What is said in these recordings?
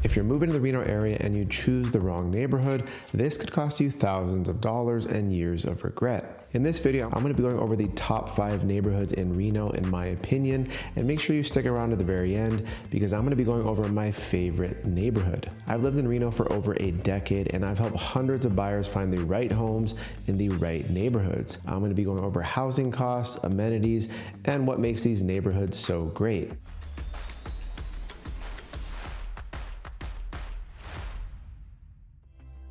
If you're moving to the Reno area and you choose the wrong neighborhood, this could cost you thousands of dollars and years of regret. In this video, I'm going to be going over the top 5 neighborhoods in Reno in my opinion, and make sure you stick around to the very end because I'm going to be going over my favorite neighborhood. I've lived in Reno for over a decade and I've helped hundreds of buyers find the right homes in the right neighborhoods. I'm going to be going over housing costs, amenities, and what makes these neighborhoods so great.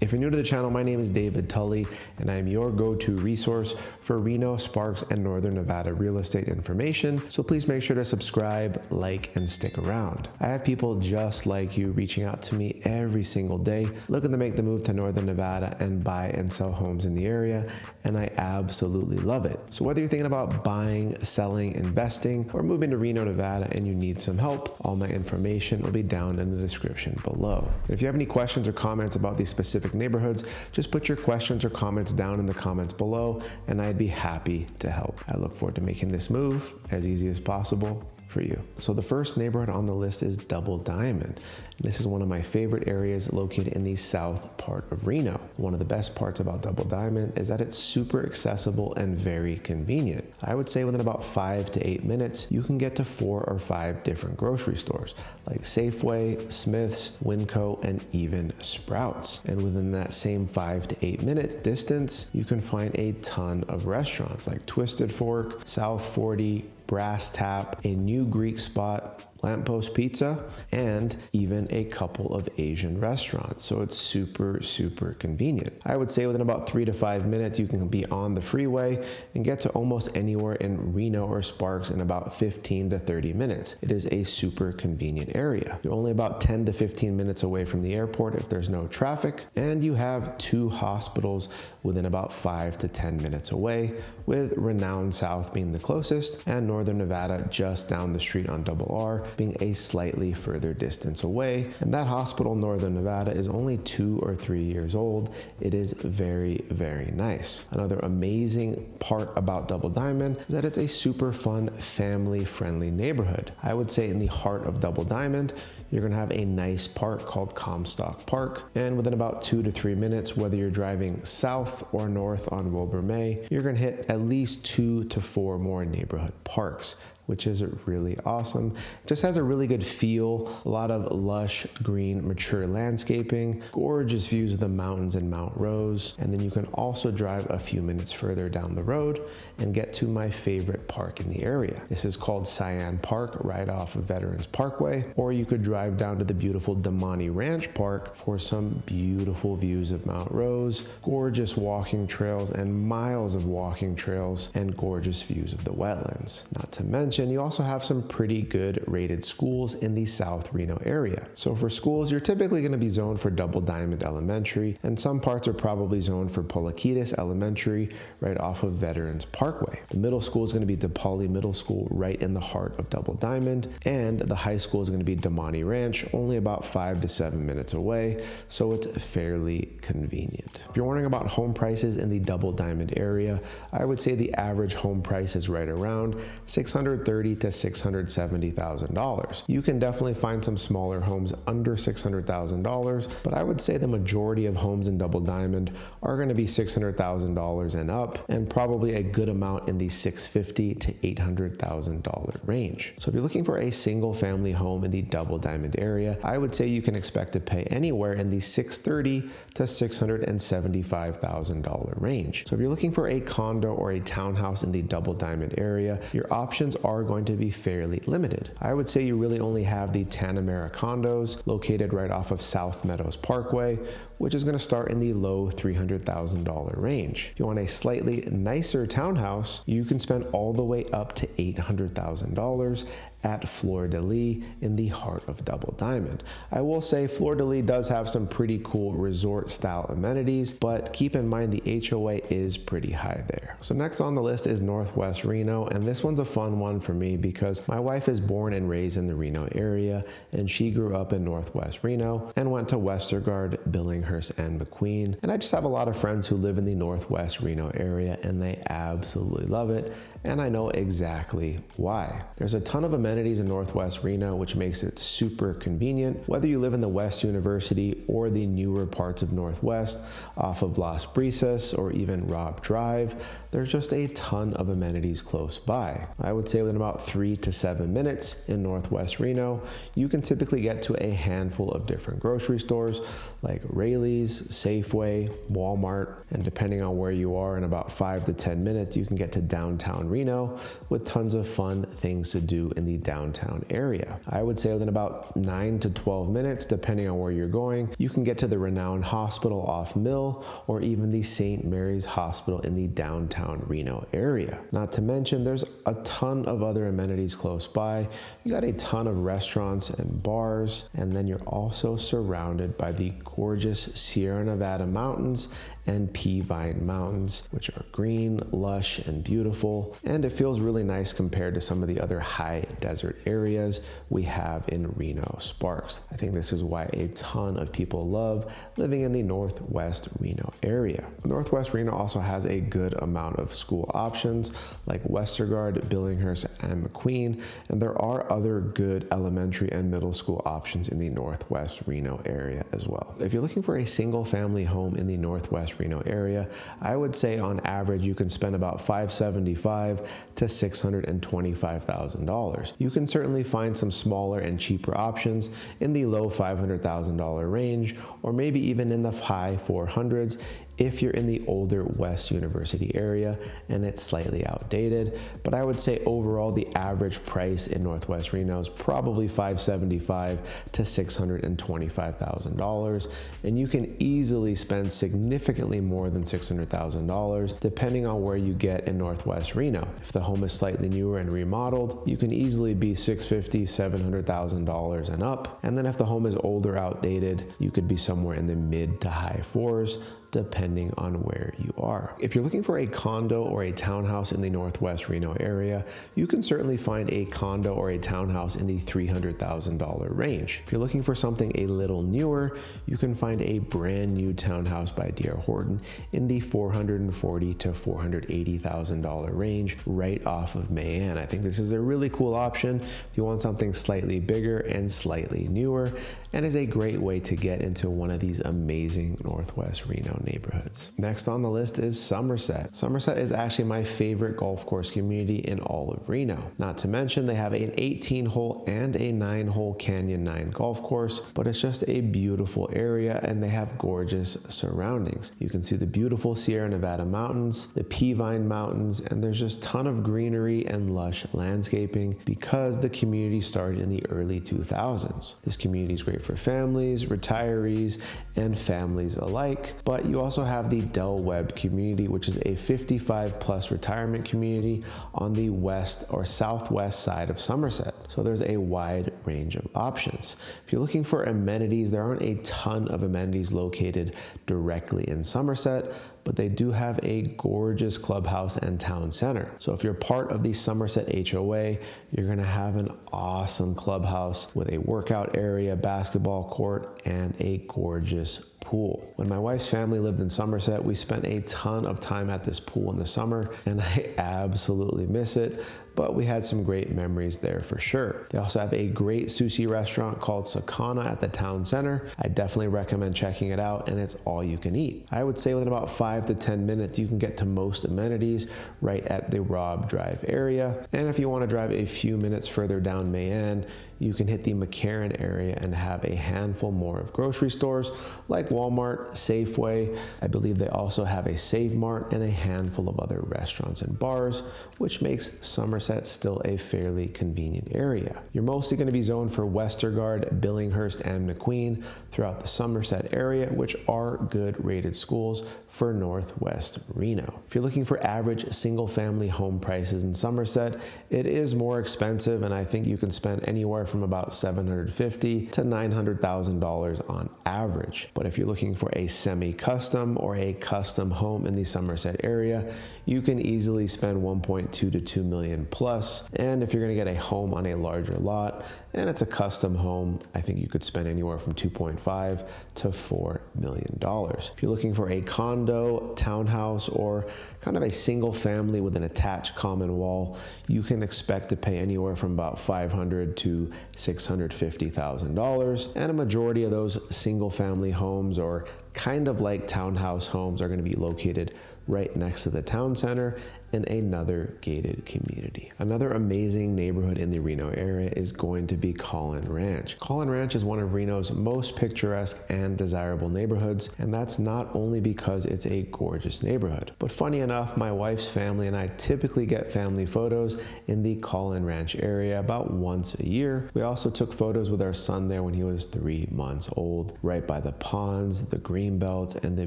If you're new to the channel, my name is David Tully, and I am your go-to resource for Reno, Sparks, and Northern Nevada real estate information. So please make sure to subscribe, like, and stick around. I have people just like you reaching out to me every single day, looking to make the move to Northern Nevada and buy and sell homes in the area, and I absolutely love it. So whether you're thinking about buying, selling, investing, or moving to Reno, Nevada, and you need some help, all my information will be down in the description below. And if you have any questions or comments about these specific neighborhoods, just put your questions or comments down in the comments below and I'd be happy to help. I look forward to making this move as easy as possible for you. So the first neighborhood on the list is Double Diamond. This is one of my favorite areas located in the south part of Reno. One of the best parts about Double Diamond is that it's super accessible and very convenient. I would say within about 5 to 8 minutes, you can get to 4 or 5 different grocery stores like Safeway, Smith's, Winco, and even Sprouts. And within that same 5 to 8 minutes distance, you can find a ton of restaurants like Twisted Fork, South 40, Brass Tap, a new Greek spot, Lamppost Pizza, and even a couple of Asian restaurants. So it's super, super convenient. I would say within about 3 to 5 minutes, you can be on the freeway and get to almost anywhere in Reno or Sparks in about 15 to 30 minutes. It is a super convenient area. You're only about 10 to 15 minutes away from the airport if there's no traffic, and you have 2 hospitals within about 5 to 10 minutes away, with Renown South being the closest and Northern Nevada just down the street on Double R being a slightly further distance away. And that hospital, Northern Nevada, is only 2 or 3 years old. It is very, very nice. Another amazing part about Double Diamond is that it's a super fun, family-friendly neighborhood. I would say in the heart of Double Diamond, you're gonna have a nice park called Comstock Park. And within about 2 to 3 minutes, whether you're driving south or north on Wilbur May, you're gonna hit at least 2 to 4 more neighborhood parks, which is really awesome. It just has a really good feel, a lot of lush, green, mature landscaping, gorgeous views of the mountains and Mount Rose, and then you can also drive a few minutes further down the road and get to my favorite park in the area. This is called Cyan Park, right off of Veterans Parkway, or you could drive down to the beautiful Damonte Ranch Park for some beautiful views of Mount Rose, gorgeous walking trails and miles of walking trails, and gorgeous views of the wetlands. Not to mention, you also have some pretty good rated schools in the South Reno area. So for schools, you're typically going to be zoned for Double Diamond Elementary, and some parts are probably zoned for Poliquitas Elementary right off of Veterans Parkway. The middle school is going to be DePauli Middle School right in the heart of Double Diamond, and the high school is going to be Damonte Ranch, only about 5 to 7 minutes away, so it's fairly convenient. If you're wondering about home prices in the Double Diamond area, I would say the average home price is right around $630,000 to $670,000. You can definitely find some smaller homes under $600,000, but I would say the majority of homes in Double Diamond are going to be $600,000 and up, and probably a good amount in the $650,000 to $800,000 range. So if you're looking for a single family home in the Double Diamond area, I would say you can expect to pay anywhere in the $630,000 to $675,000 range. So if you're looking for a condo or a townhouse in the Double Diamond area, your options are going to be fairly limited. I would say you really only have the Tanamera condos located right off of South Meadows Parkway, which is going to start in the low $300,000 range. If you want a slightly nicer townhouse, you can spend all the way up to $800,000 at Fleur de Lis in the heart of Double Diamond. I will say Fleur de Lis does have some pretty cool resort style amenities, but keep in mind the HOA is pretty high there. So next on the list is Northwest Reno, and this one's a fun one for me because my wife is born and raised in the Reno area, and she grew up in Northwest Reno and went to Westergaard, Billinghurst, and McQueen. And I just have a lot of friends who live in the Northwest Reno area, and they absolutely love it. and I know exactly why. There's a ton of amenities in Northwest Reno, which makes it super convenient. Whether you live in the West University or the newer parts of Northwest, off of Las Brisas or even Robb Drive, there's just a ton of amenities close by. I would say within about 3 to 7 minutes in Northwest Reno, you can typically get to a handful of different grocery stores like Raley's, Safeway, Walmart, and depending on where you are, in about 5 to 10 minutes, you can get to downtown Reno with tons of fun things to do in the downtown area. I would say within about 9 to 12 minutes, depending on where you're going, you can get to the renowned hospital off Mill or even the St. Mary's Hospital in the downtown Reno area. Not to mention, there's a ton of other amenities close by. You got a ton of restaurants and bars, and then you're also surrounded by the gorgeous Sierra Nevada mountains and Peavine Mountains, which are green, lush, and beautiful. And it feels really nice compared to some of the other high desert areas we have in Reno Sparks. I think this is why a ton of people love living in the Northwest Reno area. Northwest Reno also has a good amount of school options like Westergaard, Billinghurst, and McQueen, and there are other good elementary and middle school options in the Northwest Reno area as well. If you're looking for a single family home in the Northwest Reno area, I would say on average you can spend about $575,000 to $625,000. You can certainly find some smaller and cheaper options in the low $500,000 range, or maybe even in the high 400s if you're in the older West University area and it's slightly outdated. But I would say overall the average price in Northwest Reno is probably $575,000 to $625,000, and you can easily spend significantly more than $600,000 depending on where you get in Northwest Reno. If the home is slightly newer and remodeled, you can easily be $650,000, $700,000 and up. And then if the home is older, outdated, you could be somewhere in the mid to high fours, depending on where you are. If you're looking for a condo or a townhouse in the Northwest Reno area, you can certainly find a condo or a townhouse in the $300,000 range. If you're looking for something a little newer, you can find a brand new townhouse by D.R. Horton in the $440,000 to $480,000 range right off of Mayan. I think this is a really cool option if you want something slightly bigger and slightly newer, and is a great way to get into one of these amazing Northwest Reno neighborhoods. Next on the list is Somersett. Somersett is actually my favorite golf course community in all of Reno. Not to mention they have an 18-hole and a 9-hole Canyon 9 golf course, but it's just a beautiful area and they have gorgeous surroundings. You can see the beautiful Sierra Nevada mountains, the Peavine Mountains, and there's just a ton of greenery and lush landscaping because the community started in the early 2000s. This community is great for families, retirees, and families alike, but you also have the Del Webb community, which is a 55 plus retirement community on the west or southwest side of Somersett. So there's a wide range of options. If you're looking for amenities, there aren't a ton of amenities located directly in Somersett, but they do have a gorgeous clubhouse and town center. So if you're part of the Somersett HOA, you're gonna have an awesome clubhouse with a workout area, basketball court, and a gorgeous pool. When my wife's family lived in Somersett, we spent a ton of time at this pool in the summer, and I absolutely miss it. But we had some great memories there for sure. They also have a great sushi restaurant called Sakana at the town center. I definitely recommend checking it out, and it's all you can eat. I would say within about 5 to 10 minutes, you can get to most amenities right at the Robb Drive area. And if you want to drive a few minutes further down Mayan, you can hit the McCarran area and have a handful more of grocery stores like Walmart, Safeway. I believe they also have a Save Mart and a handful of other restaurants and bars, which makes Somersett still a fairly convenient area. You're mostly going to be zoned for Westergaard, Billinghurst, and McQueen throughout the Somersett area, which are good rated schools for Northwest Reno. If you're looking for average single family home prices in Somersett, it is more expensive, and I think you can spend anywhere from about $750,000 to $900,000 on average. But if you're looking for a semi-custom or a custom home in the Somerset area, you can easily spend 1.2 to 2 million plus. And if you're going to get a home on a larger lot and it's a custom home, I think you could spend anywhere from 2.5 to $4 million. If you're looking for a condo, townhouse, or kind of a single family with an attached common wall, you can expect to pay anywhere from about $500,000 to $650,000. And a majority of those single family homes, or kind of like townhouse homes, are going to be located right next to the town center in another gated community. Another amazing neighborhood in the Reno area is going to be Caughlin Ranch. Caughlin Ranch is one of Reno's most picturesque and desirable neighborhoods, and that's not only because it's a gorgeous neighborhood, but funny enough, my wife's family and I typically get family photos in the Caughlin Ranch area about once a year. We also took photos with our son there when he was 3 months old, right by the ponds, the green belts, and the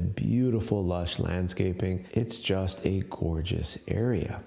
beautiful lush landscaping. It's just a gorgeous area.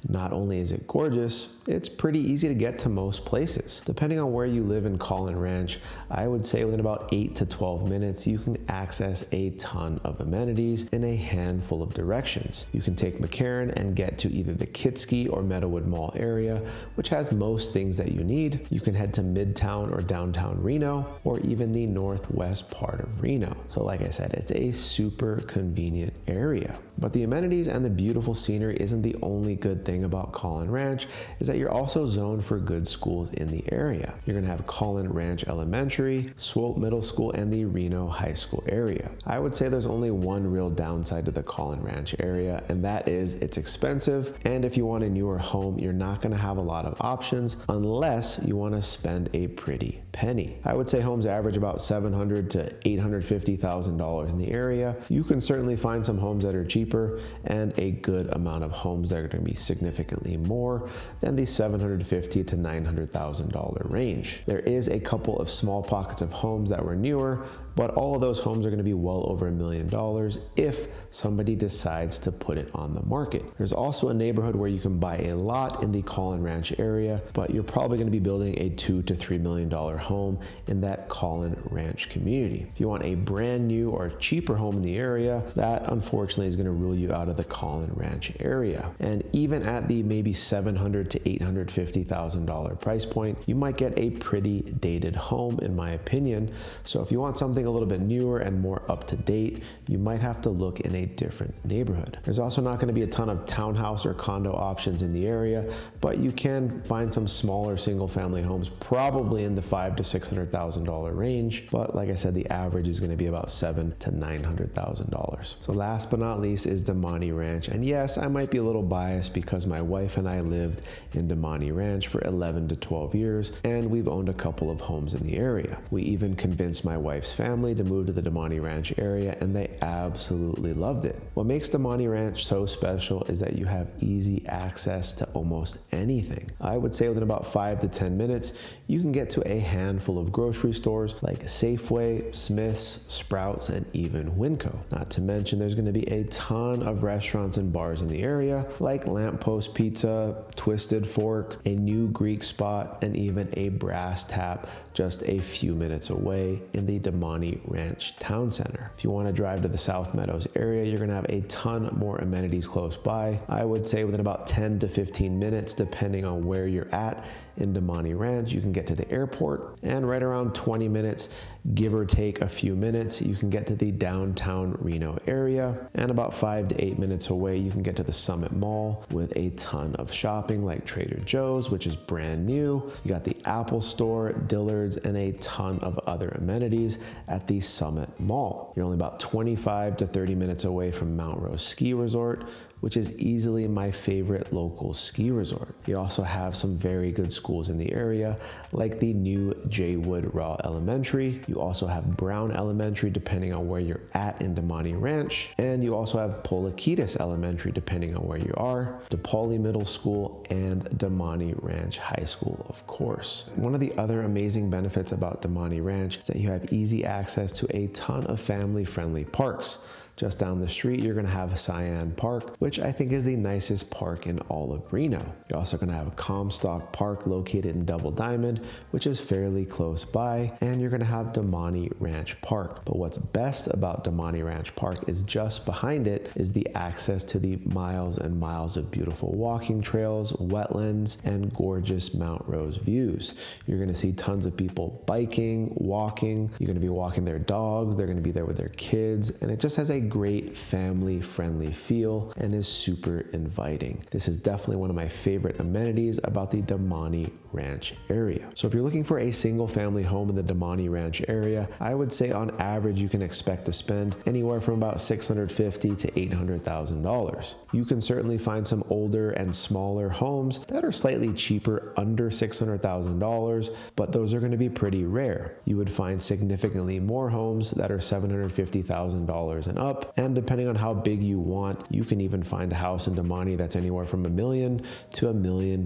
Not only is it gorgeous, it's pretty easy to get to most places. Depending on where you live in Caughlin Ranch, I would say within about 8 to 12 minutes, you can access a ton of amenities in a handful of directions. You can take McCarran and get to either the Kitski or Meadowood Mall area, which has most things that you need. You can head to Midtown or downtown Reno, or even the northwest part of Reno. So like I said, it's a super convenient area. But the amenities and the beautiful scenery isn't the only good thing about Caughlin Ranch, is that you're also zoned for good schools in the area. You're gonna have Caughlin Ranch Elementary, Swope Middle School, and the Reno High School area. I would say there's only one real downside to the Caughlin Ranch area, and that is it's expensive. And if you want a newer home, you're not gonna have a lot of options unless you wanna spend a pretty penny. I would say homes average about $700,000 to $850,000 in the area. You can certainly find some homes that are cheaper and a good amount of homes that are going to be significantly more than the $750,000 to $900,000 range. There is a couple of small pockets of homes that were newer, but all of those homes are going to be well over $1 million if somebody decides to put it on the market. There's also a neighborhood where you can buy a lot in the Caughlin Ranch area, but you're probably going to be building a $2 to $3 million home in that Caughlin Ranch community. If you want a brand new or cheaper home in the area, that unfortunately is going to rule you out of the Caughlin Ranch area. And even at the maybe $700,000 to $850,000 price point, you might get a pretty dated home, in my opinion. So if you want something a little bit newer and more up to date, you might have to look in a different neighborhood. There's also not going to be a ton of townhouse or condo options in the area, but you can find some smaller single family homes, probably in the $500,000 to $600,000 range. But like I said, the average is going to be about $700,000 to $900,000. So last but not least is Damonte Ranch. And yes, I might be a little biased because my wife and I lived in Damonte Ranch for 11 to 12 years, and we've owned a couple of homes in the area. We even convinced my wife's family to move to the Damonte Ranch area, and they absolutely loved it. What makes Damonte Ranch so special is that you have easy access to almost anything. I would say within about 5 to 10 minutes, you can get to a handful of grocery stores like Safeway, Smith's, Sprouts, and even Winco. Not to mention there's going to be a ton of restaurants and bars in the area like Lamppost Pizza, Twisted Fork, a new Greek spot, and even a Brass Tap just a few minutes away in the Damonte Ranch Town Center. If you want to drive to the South Meadows area, you're going to have a ton more amenities close by. I would say within about 10 to 15 minutes, depending on where you're at in Damonte Ranch, you can get to the airport, and right around 20 minutes, give or take a few minutes, you can get to the downtown Reno area, and about 5 to 8 minutes away, you can get to the Summit Mall with a ton of shopping like Trader Joe's, which is brand new. You got the Apple Store, Dillard's, and a ton of other amenities at the Summit Mall. You're only about 25 to 30 minutes away from Mount Rose Ski Resort, which is easily my favorite local ski resort. You also have some very good schools in the area, like the new J. Wood Raw Elementary. You also have Brown Elementary, depending on where you're at in Damonte Ranch. And you also have Poliquitas Elementary, depending on where you are, DePauli Middle School, and Damonte Ranch High School, of course. One of the other amazing benefits about Damonte Ranch is that you have easy access to a ton of family-friendly parks. Just down the street, you're gonna have Cyan Park, which I think is the nicest park in all of Reno. You're also gonna have Comstock Park located in Double Diamond, which is fairly close by, and you're gonna have Damonte Ranch Park. But what's best about Damonte Ranch Park is just behind it is the access to the miles and miles of beautiful walking trails, wetlands, and gorgeous Mount Rose views. You're gonna see tons of people biking, walking. You're gonna be walking their dogs. They're gonna be there with their kids, and it just has a great family-friendly feel and is super inviting. This is definitely one of my favorite amenities about the Damonte Ranch area. So if you're looking for a single family home in the Damonte Ranch area, I would say on average you can expect to spend anywhere from about $650,000 to $800,000. You can certainly find some older and smaller homes that are slightly cheaper, under $600,000, but those are going to be pretty rare. You would find significantly more homes that are $750,000 and up, and depending on how big you want, you can even find a house in Damonte that's anywhere from $1 million to $1.5 million.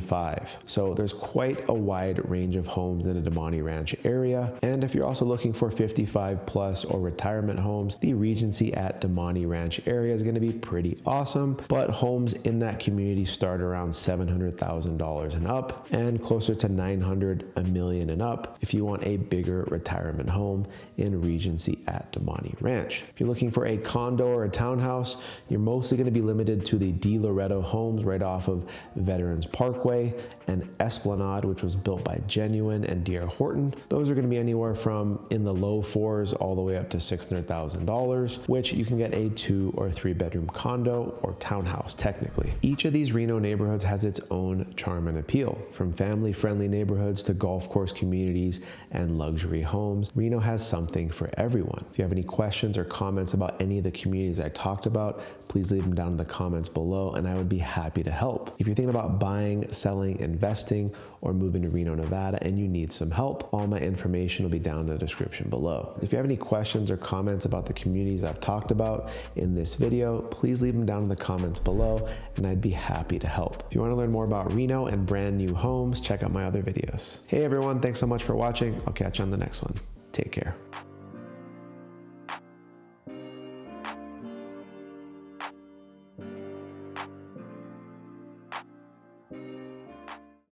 So there's quite a wide range of homes in the Damonte Ranch area. And if you're also looking for 55 plus or retirement homes, the Regency at Damonte Ranch area is going to be pretty awesome, but homes in that community start around $700,000 and up, and closer to $900,000, $1 million and up if you want a bigger retirement home in Regency at Damonte Ranch. If you're looking for a condo or a townhouse, you're mostly going to be limited to the De Loretto homes right off of Veterans Parkway and Esplanade, which was built by Genuine and D.R. Horton. Those are going to be anywhere from in the low fours all the way up to $600,000, which you can get a 2 or 3 bedroom condo or townhouse technically. Each of these Reno neighborhoods has its own charm and appeal. From family-friendly neighborhoods to golf course communities and luxury homes, Reno has something for everyone. If you have any questions or comments about any of the communities I talked about, please leave them down in the comments below and I would be happy to help. If you're thinking about buying, selling, investing, or moving to Reno, Nevada and you need some help, all my information will be down in the description below. If you have any questions or comments about the communities I've talked about in this video, please leave them down in the comments below and I'd be happy to help. If you want to learn more about Reno and brand new homes, check out my other videos. Hey everyone, thanks so much for watching. I'll catch you on the next one. Take care.